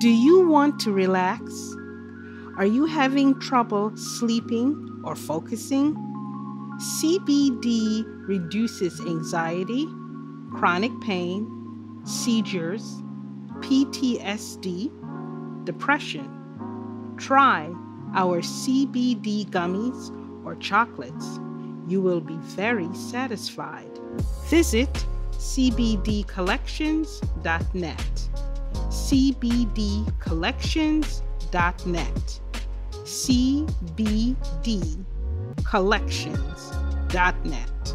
Do you want to relax? Are you having trouble sleeping or focusing? CBD reduces anxiety, chronic pain, seizures, PTSD, depression. Try our CBD gummies or chocolates. You will be very satisfied. Visit cbdcollections.net. cbdcollections.net. cbdcollections.net.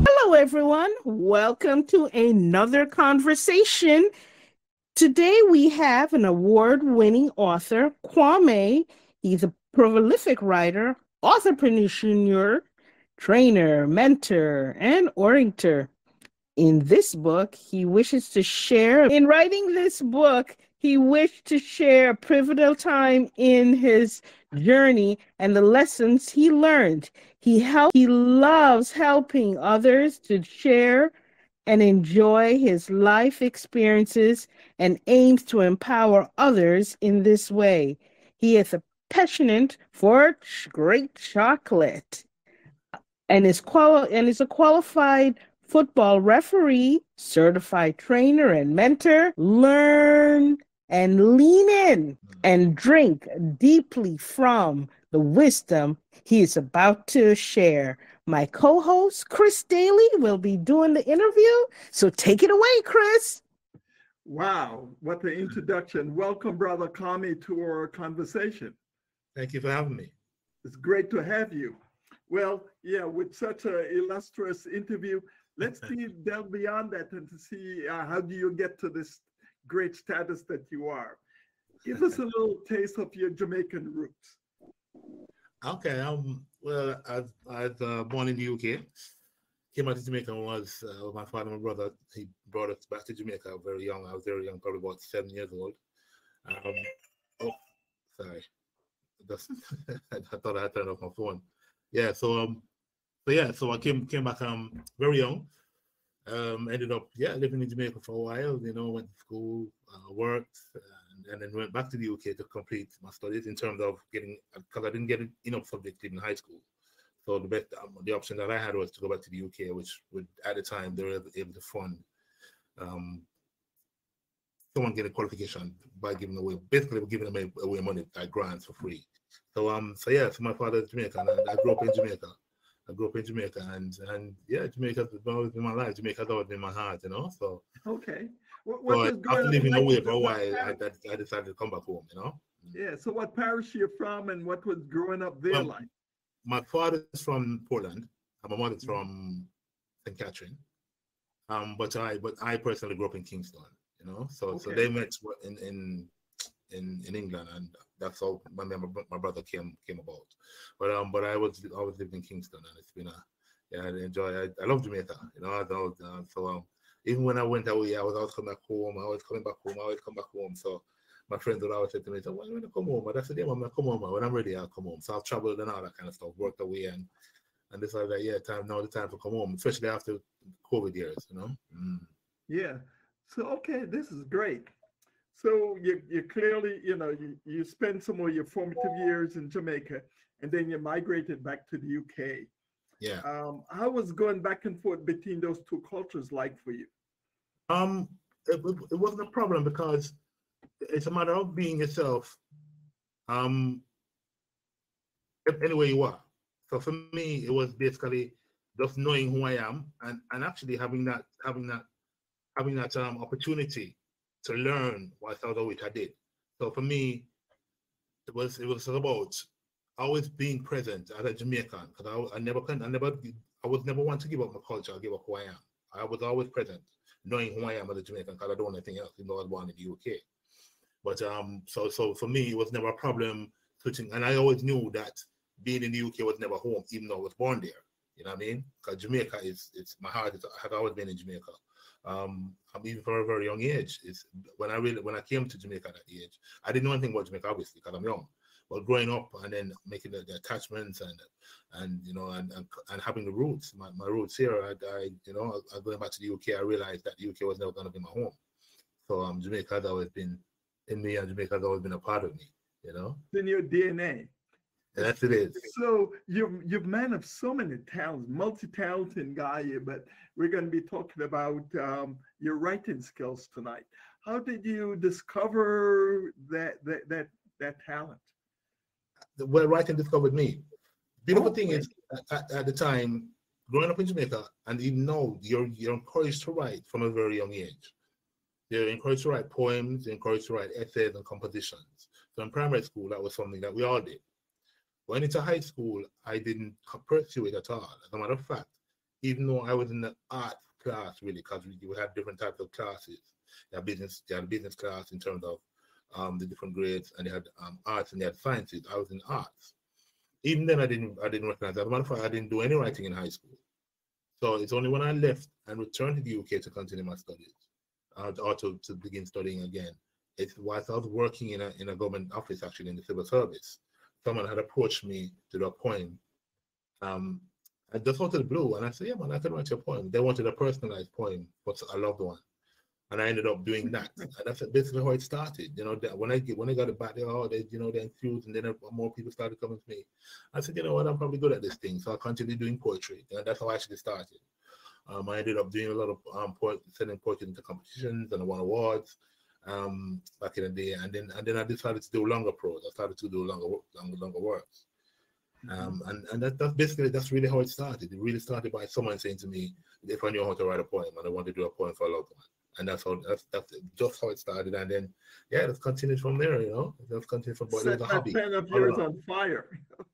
Hello, everyone. Welcome to another conversation. Today we have an award-winning author, Kwame. He's a prolific writer, entrepreneur, trainer, mentor, and orator. In this book, he wishes to share. In writing this book, he wished to share a pivotal time in his journey and the lessons he learned. He loves helping others to share and enjoy his life experiences and aims to empower others in this way. He is a passionate for great chocolate and is a qualified football referee, certified trainer and mentor. Learn and lean in and drink deeply from the wisdom he is about to share. My co-host, Chris Daly, will be doing the interview. So take it away, Chris. Wow, what an introduction. Welcome, Brother Kwame, to our conversation. Thank you for having me. It's great to have you. Well, yeah, with such an illustrious interview, let's delve beyond that and to see how do you get to this great status that you are. Give us a little taste of your Jamaican roots. Okay, well, I was born in the UK. Came out to Jamaica was my father and my brother. He brought us back to Jamaica very young. I was very young, probably about 7 years old. Oh, sorry. I thought I had turned off my phone. Yeah, so I came back very young. Ended up living in Jamaica for a while. Went to school, worked, and then went back to the UK to complete my studies in terms of because I didn't get enough subjects in high school. So the option that I had was to go back to the UK, which would at the time they were able to fund someone getting qualification by giving away away money like grants for free. So my father is Jamaican and I grew up in Jamaica. And Jamaica's always been my life. Jamaica's always been my heart, So okay. After living away for a while, I decided to come back home, Yeah. So what parish you're from and what was growing up there like? My father's from Portland and my mother's from St. Catherine. But I personally grew up in Kingston, So they met in England, and that's how my brother came about. But I always lived in Kingston, and it's been I love Jamaica, even when I went away, I was always coming back home. I always come back home. So my friends would always say to me, "So when are you gonna come home?" And I said, "Yeah, I'm gonna come home. When I'm ready, I'll come home." So I've traveled and all that kind of stuff, worked away, and decided that the time to come home, especially after COVID years, Yeah. So okay, this is great. So you clearly, you spent some of your formative years in Jamaica, and then you migrated back to the UK. Yeah. How was going back and forth between those two cultures like for you? It wasn't a problem because it's a matter of being yourself. Anywhere you are. So for me, it was basically just knowing who I am and actually having that opportunity to learn which I did. So for me, it was about always being present as a Jamaican because I was never one to give up my culture or give up who I am. I was always present, knowing who I am as a Jamaican because I don't want anything else. I was born in the UK. But so for me, it was never a problem switching, and I always knew that being in the UK was never home, even though I was born there. You know what I mean? Because Jamaica it's my heart. Has always been in Jamaica. I'm even from a very young age. When I came to Jamaica at that age, I didn't know anything about Jamaica, obviously, because I'm young. But growing up and then making the attachments and you know and having the roots, my roots here, I you know, going back to the UK, I realized that the UK was never going to be my home. So Jamaica has always been in me, and Jamaica has always been a part of me. You know, in your DNA. and that's it is. So you're man of so many talents, multi-talented guy. But we're going to be talking about your writing skills tonight. How did you discover that talent? Well, writing discovered me. Beautiful thing Okay. is, at the time, growing up in Jamaica, and even now, you're encouraged to write from a very young age. You're encouraged to write poems, you're encouraged to write essays and compositions. So in primary school, that was something that we all did. When into high school, I didn't pursue it at all. As a matter of fact, even though I was in the art class, really, because we had different types of classes. You had a business class in terms of the different grades, and they had arts and they had sciences. I was in arts. Even then, I didn't recognize that. As a matter of fact, I didn't do any writing in high school. So it's only when I left and returned to the UK to continue my studies, or to begin studying again. It was I was working in a government office, actually in the civil service. Someone had approached me to do a poem. I just out of the blue, and I said, "Yeah, man, I can write you a poem." They wanted a personalized poem for a loved one, and I ended up doing that. And that's basically how it started. You know, that when I got it back, they enthused, and then more people started coming to me. I said, you know what, I'm probably good at this thing, so I continued doing poetry, and that's how I actually started. I ended up doing a lot of sending poetry into competitions, and I won awards back in the day. And then I decided to do longer prose. I started to do longer works. And that's really how it started. It really started by someone saying to me, if I knew how to write a poem, and I wanted to do a poem for a loved one. And that's just how it started. And then it's continued from there. You know, it's continued from. But it was a hobby. Pen of yours on fire.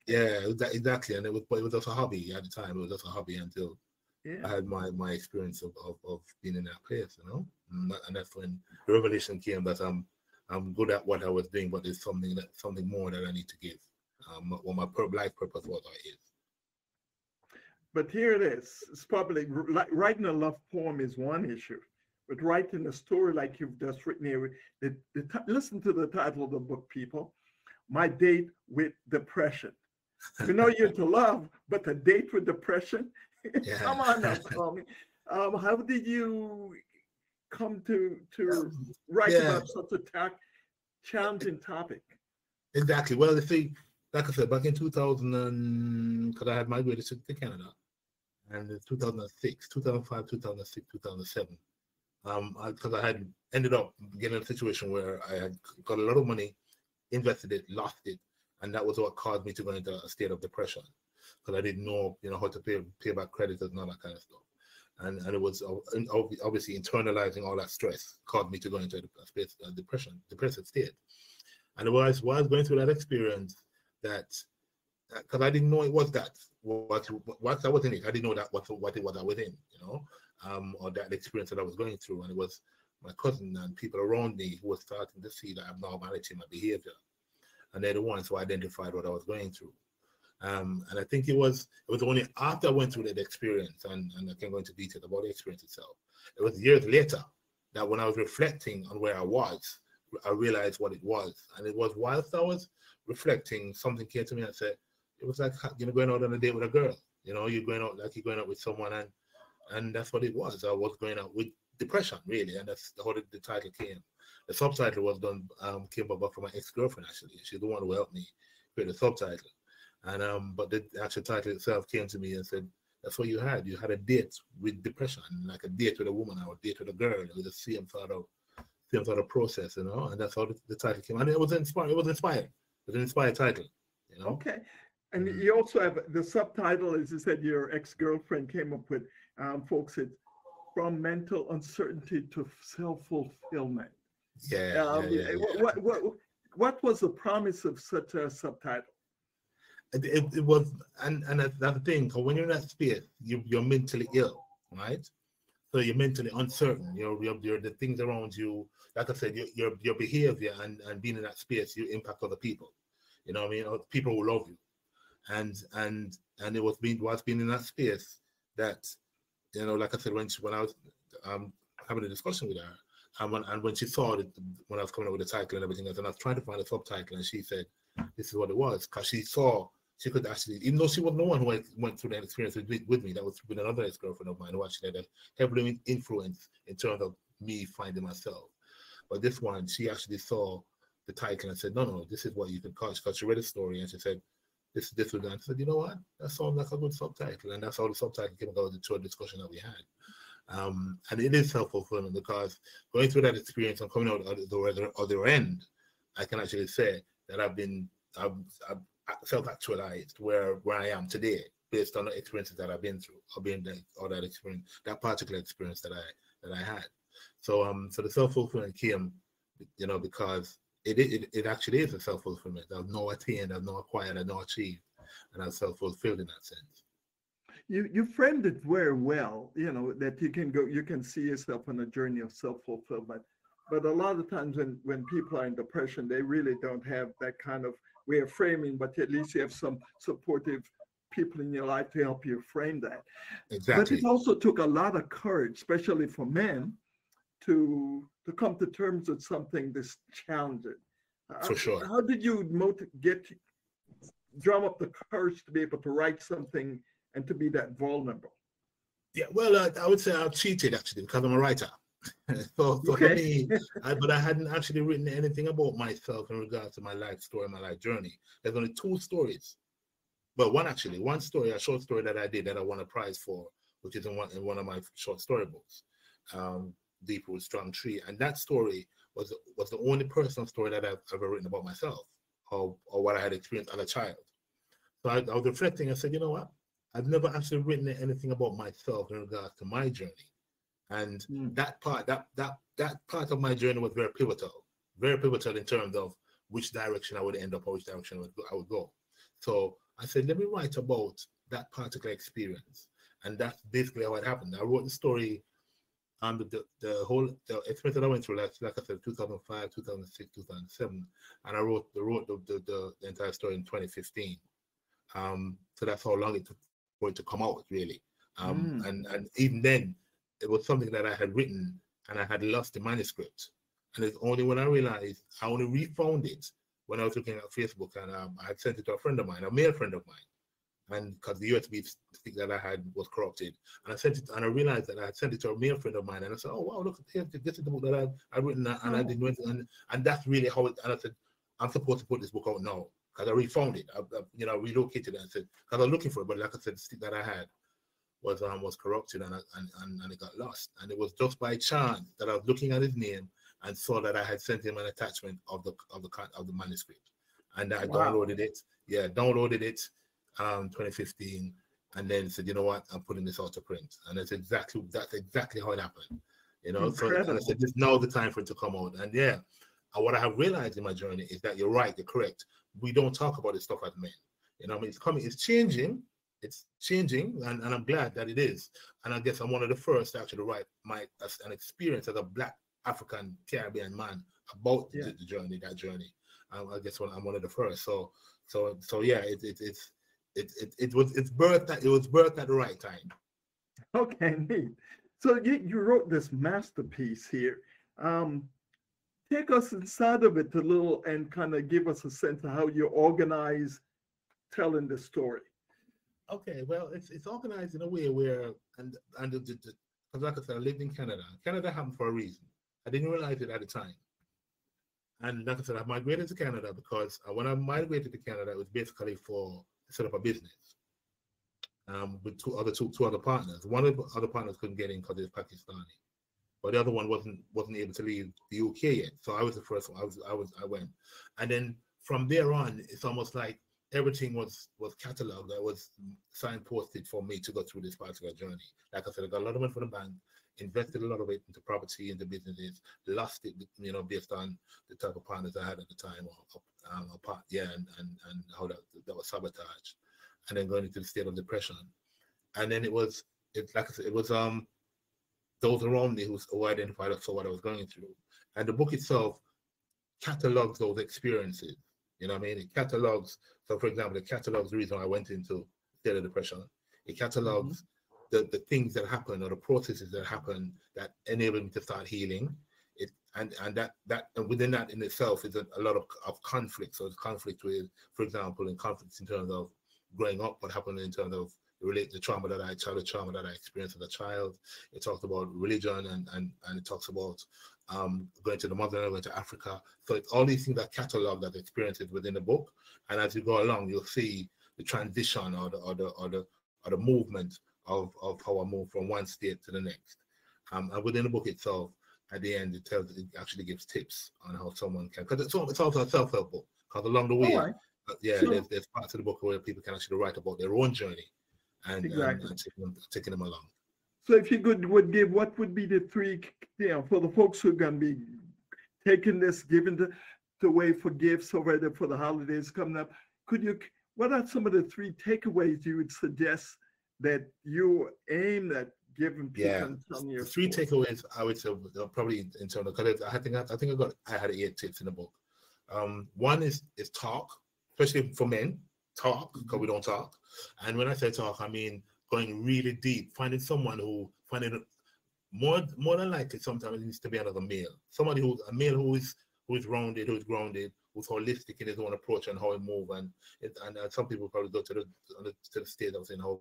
Yeah, exactly. And it was just a hobby at the time. It was just a hobby until Yeah. I had my experience of being in that place, you know, and that's when the revelation came that I'm good at what I was doing, but there's something more that I need to give. What my life purpose was or is. But here it is. It's probably like writing a love poem is one issue, but writing a story like you've just written here. Listen to the title of the book, people. My Date with Depression. We know you're to love, but a date with depression. Yeah. Come on now, Kwame. How did you come to write about such a challenging topic? Exactly. Well, you see, like I said, back in 2000, because I had migrated to Canada, and in 2006, 2005, 2006, 2007, because I had ended up getting in a situation where I had got a lot of money, invested it, lost it, and that was what caused me to go into a state of depression, because I didn't know, how to pay back creditors and all that kind of stuff. And it was obviously internalizing all that stress caused me to go into a depressive state. And it was while I was going through that experience that, because I didn't know it was that, what I was in it, I didn't know that what it was I was in, or that experience that I was going through. And it was my cousin and people around me who were starting to see the abnormality in my behavior. And they're the ones who identified what I was going through. And I think it was only after I went through that experience, and I can go into detail about the experience itself. It was years later that when I was reflecting on where I was, I realized what it was. And it was whilst I was reflecting, something came to me and said, it was like, going out on a date with a girl. You're going out with someone, and that's what it was. I was going out with depression, really, and that's how the title came. The subtitle was came about from my ex-girlfriend, actually. She's the one who helped me create the subtitle. And but the actual title itself came to me and said, that's what you had. You had a date with depression, like a date with a woman or a date with a girl. It was the same sort of process, and that's how the title came. And it was inspired. It was an inspired title, Okay. And you also have the subtitle, as you said, your ex-girlfriend came up with, folks, it's From Mental Uncertainty to Self-Fulfillment. Yeah. What was the promise of such a subtitle? It was, and that's the thing. Because when you're in that space, you're mentally ill, right? So you're mentally uncertain. You're the things around you. Like I said, your behavior and being in that space, you impact other people. You know what I mean? Or people who love you, and it was being in that space that, like I said, when I was having a discussion with her, and when she saw it, when I was coming up with the title and everything else, and I was trying to find a subtitle, and she said, this is what it was, because she saw she could actually, even though she wasn't the one who went through that experience with me, that was with another ex-girlfriend of mine who actually had a heavily influence in terms of me finding myself. But this one, she actually saw the title and said, no, this is what you can call it. Because she read a story and she said, this was done. I said, you know what? That sounds like a good subtitle. And that's how the subtitle came about into a discussion that we had. And it is self-fulfillment, because going through that experience and coming out at the other end, I can actually say that I've self-actualized where I am today based on the experiences that I've been through, or that experience, that particular experience that I had. So so the self-fulfillment came, because it actually is a self-fulfillment. I've no attained, I've no acquired, I've no achieved, and I'm self-fulfilled in that sense. You framed it very well, that you can see yourself on a journey of self-fulfillment. But a lot of times when people are in depression, they really don't have that kind of way of framing, but at least you have some supportive people in your life to help you frame that. Exactly. But it also took a lot of courage, especially for men, to come to terms with something this challenging. For sure. How did you drum up the courage to be able to write something and to be that vulnerable? Yeah, well, I would say I cheated actually, because I'm a writer. So okay. For me, but I hadn't actually written anything about myself in regards to my life story, my life journey. There's only two stories. Well, one story, a short story that I did that I won a prize for, which is in one of my short story books, Deep Root Strong Tree. And that story was the only personal story that I've ever written about myself, or what I had experienced as a child. So I was reflecting. I said, you know what? I've never actually written anything about myself in regards to my journey. And that part of my journey was very pivotal in terms of which direction I would end up or which direction I would go. So I said, let me write about that particular experience. And that's basically how it happened. I wrote the story on the experience that I went through, like I said, 2005, 2006, 2007. And I wrote the entire story in 2015. So that's how long it took for it to come out, really. And even then, it was something that I had written and I had lost the manuscript. And it's only when I realized, I only refound it when I was looking at Facebook, and I had sent it to a friend of mine, a male friend of mine. And because the USB stick that I had was corrupted. And I sent it, and I realized that I had sent it to a male friend of mine. And I said, oh, wow, look, this is the book that I've written. And I didn't, and that's really how it, and I said, I'm supposed to put this book out now. Because I refound it. I relocated it and said, because I was looking for it, but like I said, the stick that I had was corrupted and it got lost. And it was just by chance that I was looking at his name and saw that I had sent him an attachment of the manuscript, and I downloaded it. Yeah, downloaded it, 2015, and then said, you know what, I'm putting this out to print, and that's exactly how it happened. So and I said, this now the time for it to come out, and yeah, and what I have realized in my journey is that you're right, you're correct. We don't talk about this stuff as men. It's coming, it's changing. It's changing, and I'm glad that it is. And I guess I'm one of the first to actually write an experience as a Black African Caribbean man about the journey, that journey. I guess I'm one of the first. So yeah, it was birthed at the right time. Okay, neat. So you wrote this masterpiece here. Take us inside of it a little and kind of give us a sense of how you organize telling the story. Okay, well, it's organized in a way where, and like I said, I lived in Canada. Canada happened for a reason. I didn't realize it at the time. And like I said, I migrated to Canada because when I migrated to Canada, it was basically to set up a business with two other partners. One of the other partners couldn't get in because he was Pakistani, but the other one wasn't able to leave the UK yet. So I was the first one. I went, and then from there on, it's almost like everything was cataloged. That was signposted for me to go through this particular journey. Like I said, I got a lot of money from the bank, invested a lot of it into property, into businesses, lost it, based on the type of partners I had at the time, and how that was sabotage, and then going into the state of depression. And then it was those around me who identified us, saw what I was going through. And the book itself catalogs those experiences. It catalogs. So, for example, it catalogs the reason I went into state of depression. It catalogs the things that happen or the processes that happen that enabled me to start healing. and within that in itself is a lot of conflict. So it's conflict with, for example, in conflicts in terms of growing up, what happened in terms of the trauma that childhood trauma that I experienced as a child. It talks about religion and it talks about going to the motherland, going to Africa. So it's all these things that catalog that experiences within the book. And as you go along, you'll see the transition or the movement of how I move from one state to the next. And within the book itself, at the end, it actually gives tips on how someone can, because it's also a self-help book. Because along the way, there's parts of the book where people can actually write about their own journey and taking them along. So if you would give, what would be the three, for the folks who are going to be taking this, giving the way for gifts already for the holidays coming up, what are some of the three takeaways you would suggest that you aim at giving people? The three takeaways I would say probably in terms of, because I had 8 tips in the book. One is talk, especially for men, talk, because we don't talk. And when I say talk, I mean going really deep, finding more than likely sometimes it needs to be another male. Somebody who is rounded, who's grounded, who's holistic in his own approach and how he moves. And some people probably go to the state of saying how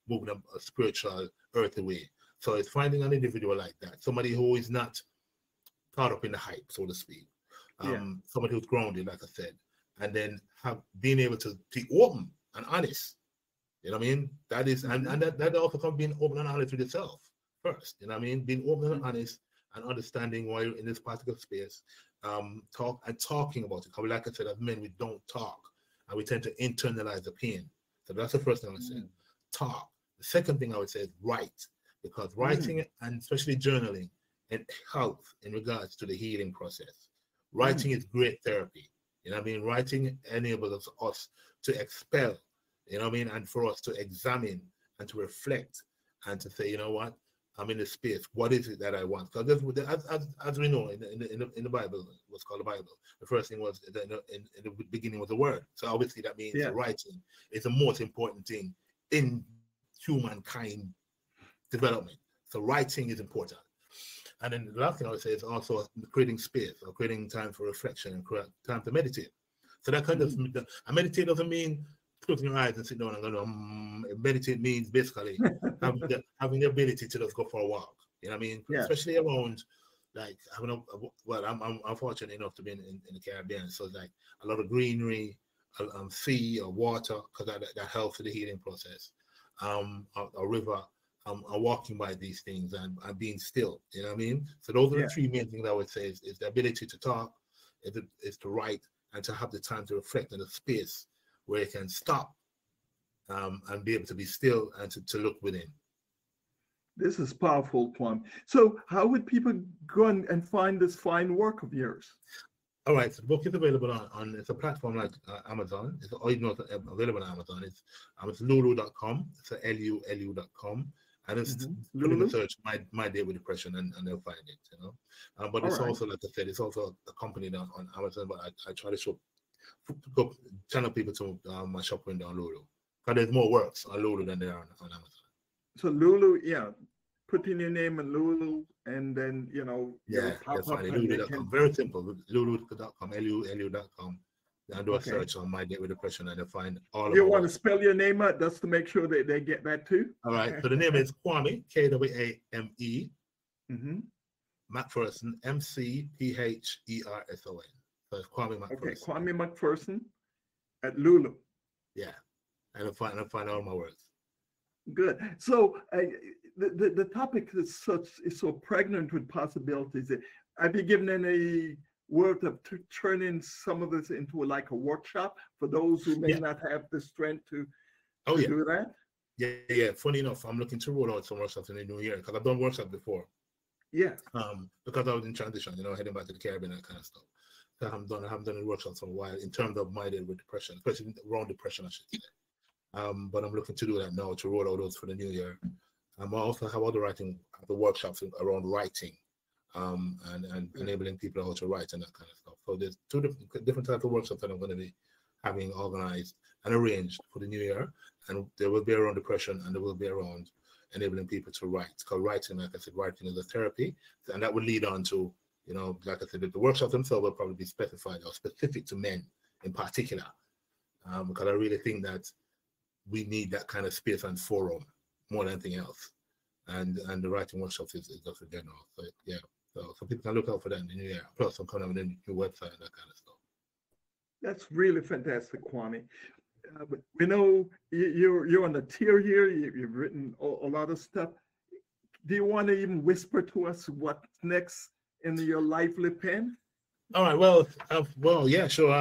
moving a spiritual, earthy way. So it's finding an individual like that, somebody who is not caught up in the hype, so to speak. Somebody who's grounded, like I said, and then being able to be open and honest. You know what I mean? That is, and that also comes being open and honest with yourself first. You know what I mean? Being open and honest and understanding why you're in this particular space. Talking about it. Because like I said, as men, we don't talk and we tend to internalize the pain. So that's the first thing I would say. Talk. The second thing I would say is write, because writing and especially journaling, it helps in regards to the healing process. Writing is great therapy. You know what I mean? Writing enables us to expel, you know what I mean? And for us to examine and to reflect and to say, you know what? I'm in this space. What is it that I want? Because as we know in the Bible, what's called the Bible, the first thing was in the beginning was the word. So obviously that means writing is the most important thing in humankind development. So writing is important. And then the last thing I would say is also creating space or creating time for reflection and time to meditate. So that kind of, and meditate doesn't mean closing your eyes and sit down and go, meditate means basically having the ability to just go for a walk. You know what I mean? Yeah. Especially around, like, I'm fortunate enough to be in the Caribbean. So it's like a lot of greenery, sea or water, because that helps with the healing process. A river. I'm walking by these things and being still, you know what I mean? So those are the three main things I would say is the ability to talk, is to write, and to have the time to reflect in a space where you can stop and be able to be still and to look within. This is powerful, Kwame. So how would people go and find this fine work of yours? All right, so the book is available on it's a platform like Amazon. It's available on Amazon. It's lulu.com. It's lulu.com. And it's put in the search my day with depression and they'll find it, you know. But it's also, like I said, it's also accompanied on Amazon, but I try to channel people to my shop window on Lulu. Because there's more works on Lulu than there are on Amazon. So Lulu, put in your name and Lulu, and then, you know. That's fine. Lulu.com. Very simple. Lulu.com, lulu.com. And do a search on My Day with Depression and they'll find all of it. You want to spell your name out just to make sure that they get that too? All right. So the name is Kwame, Kwame, McPherson, McPherson. So it's Kwame McPherson. Okay, Kwame McPherson at Lulu. Yeah. And I'll find all my words. Good. So the topic is so pregnant with possibilities. Have you given any word of turning some of this into like a workshop for those who may not have the strength to do that? Yeah. Funny enough, I'm looking to roll out some workshops in the new year because I've done workshops before. Yeah. Because I was in transition, heading back to the Caribbean and that kind of stuff. So I haven't done any workshops for a while in terms of My Day with Depression, especially around depression, I should say. But I'm looking to do that now to roll out those for the new year. I also have other workshops around writing. And enabling people how to write and that kind of stuff. So there's two different types of workshops that I'm going to be having organized and arranged for the new year. And there will be around depression and there will be around enabling people to write. Because writing, like I said, writing is a therapy. And that will lead on to, You know, like I said, the workshops themselves will probably be specified or specific to men in particular, because I really think that we need that kind of space and forum more than anything else. And the writing workshops is just a general. So yeah, so people can look out for that in the new year. Plus, I'm coming up with a new website and that kind of stuff. That's really fantastic, Kwame. But we know you're on the tier here. You've written a lot of stuff. Do you want to even whisper to us what's next in your lively pen? All right. Well, yeah, sure.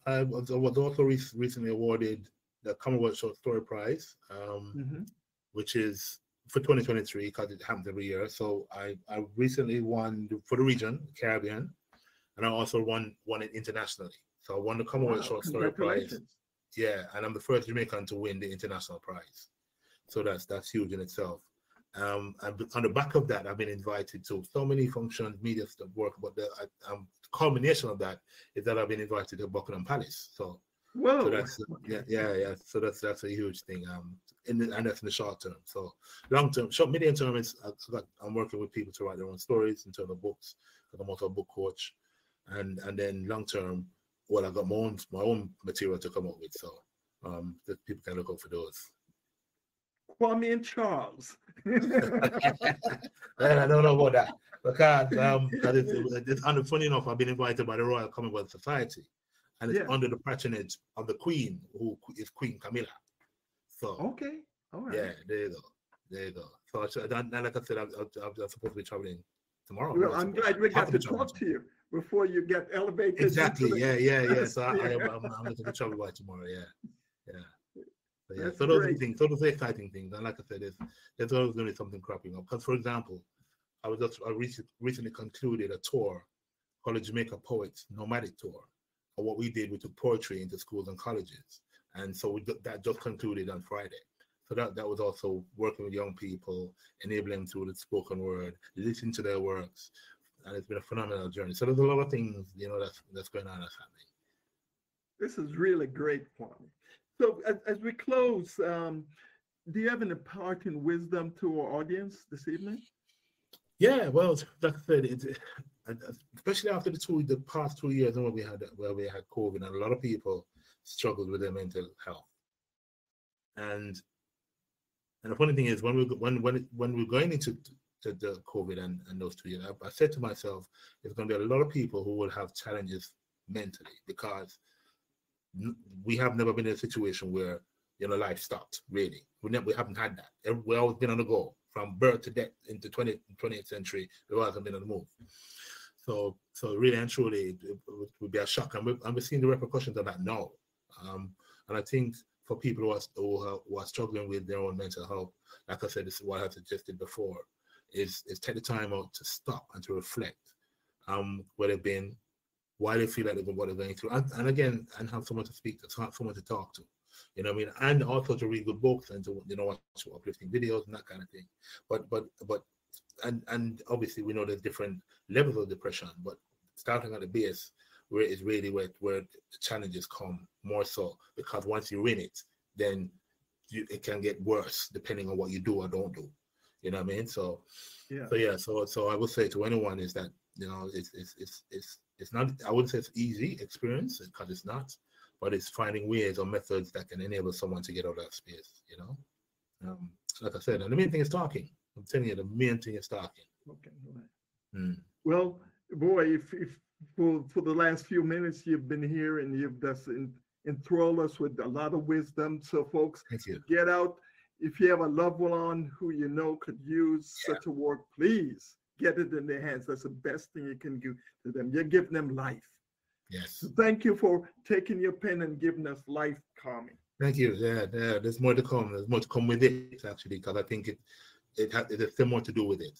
I was also recently awarded the Commonwealth Short Story Prize, which is for 2023, because it happens every year. So I recently won for the region, Caribbean, and I also won it internationally. So I won the Commonwealth Short Story Prize. Yeah, and I'm the first Jamaican to win the international prize. So that's huge in itself. And on the back of that, I've been invited to so many functions, media stuff, work. But the culmination of that is that I've been invited to Buckingham Palace. So that's yeah. So that's a huge thing. And that's in the short term. So long term, medium term is I'm working with people to write their own stories in terms of books, because I'm also a book coach, and then long term, well, I've got my own material to come up with. So that people can look out for those. Kwame and Charles. I don't know about that, because funny enough, I've been invited by the Royal Commonwealth Society, and it's under the patronage of the Queen, who is Queen Camilla. So okay, all right. Yeah, there you go. So like I said, I'm supposed to be traveling tomorrow. Well, I'm glad we got to talk to you before you get elevated. Exactly. Yeah. So I'm looking to travel by tomorrow. Yeah. So those are things. So those are exciting things. And like I said, there's always going to be something cropping up. Because, for example, I recently concluded a tour called the Jamaica Poets Nomadic Tour. And what we did, we took poetry into schools and colleges. And so that just concluded on Friday. So that was also working with young people, enabling them through the spoken word, listening to their works. And it's been a phenomenal journey. So there's a lot of things, that's going on, that's happening. This is really great, Kwame. So as we close, do you have an imparting wisdom to our audience this evening? Yeah, well, like I said, especially after the past 2 years where we had COVID, and a lot of people struggled with their mental health. And the funny thing is, when we're going into the COVID and those 2 years, I said to myself, there's going to be a lot of people who will have challenges mentally, because we have never been in a situation where life stopped. Really, we haven't had that. We've always been on the go from birth to death into 20th century. We hasn't been on the move. So really and truly, it would be a shock, and we're seeing the repercussions of that now. And I think for people who are struggling with their own mental health, like I said, this is what I suggested before, is take the time out to stop and to reflect where they've been, why they feel like what they're going through, and again, and have someone to speak to, someone to talk to, you know what I mean, and also to read good books and to watch uplifting videos and that kind of thing. But obviously we know there's different levels of depression, but starting at the base, where it's really where the challenges come more so, because once you're in it, then it can get worse depending on what you do or don't do. You know what I mean? So I would say to anyone is that it's not, I wouldn't say it's easy experience, because it's not, but it's finding ways or methods that can enable someone to get out of that space. Like I said, and the main thing is talking. I'm telling you, the main thing is talking. Okay. Well, boy, if for the last few minutes you've been here and you've just enthralled us with a lot of wisdom. So folks, get out. If you have a loved one who could use such a work, please get it in their hands. That's the best thing you can do to them. You're giving them life. Yes. So thank you for taking your pen and giving us life, Kwame. Thank you. Yeah. There's more to come. There's more to come with it, actually, because I think there's still more to do with it.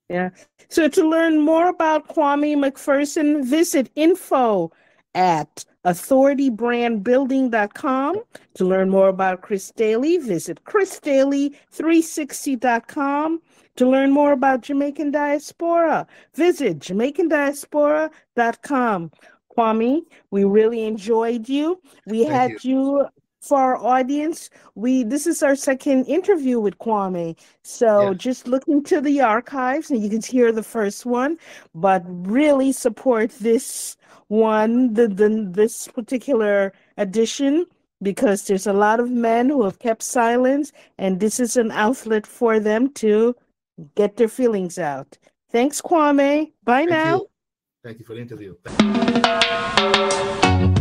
Yeah. So to learn more about Kwame McPherson, visit info@authoritybrandbuilding.com. To learn more about Chris Daly, visit chrisdaly360.com. To learn more about Jamaican Diaspora, visit jamaicandiaspora.com. Kwame, we really enjoyed you. We had you for our audience, this is our second interview with Kwame. So Yes. just look into the archives and you can hear the first one, but really support this one, this particular edition, because there's a lot of men who have kept silence, and this is an outlet for them to get their feelings out. Thanks, Kwame. Bye Thank now. you. Thank you for the interview. Thank you.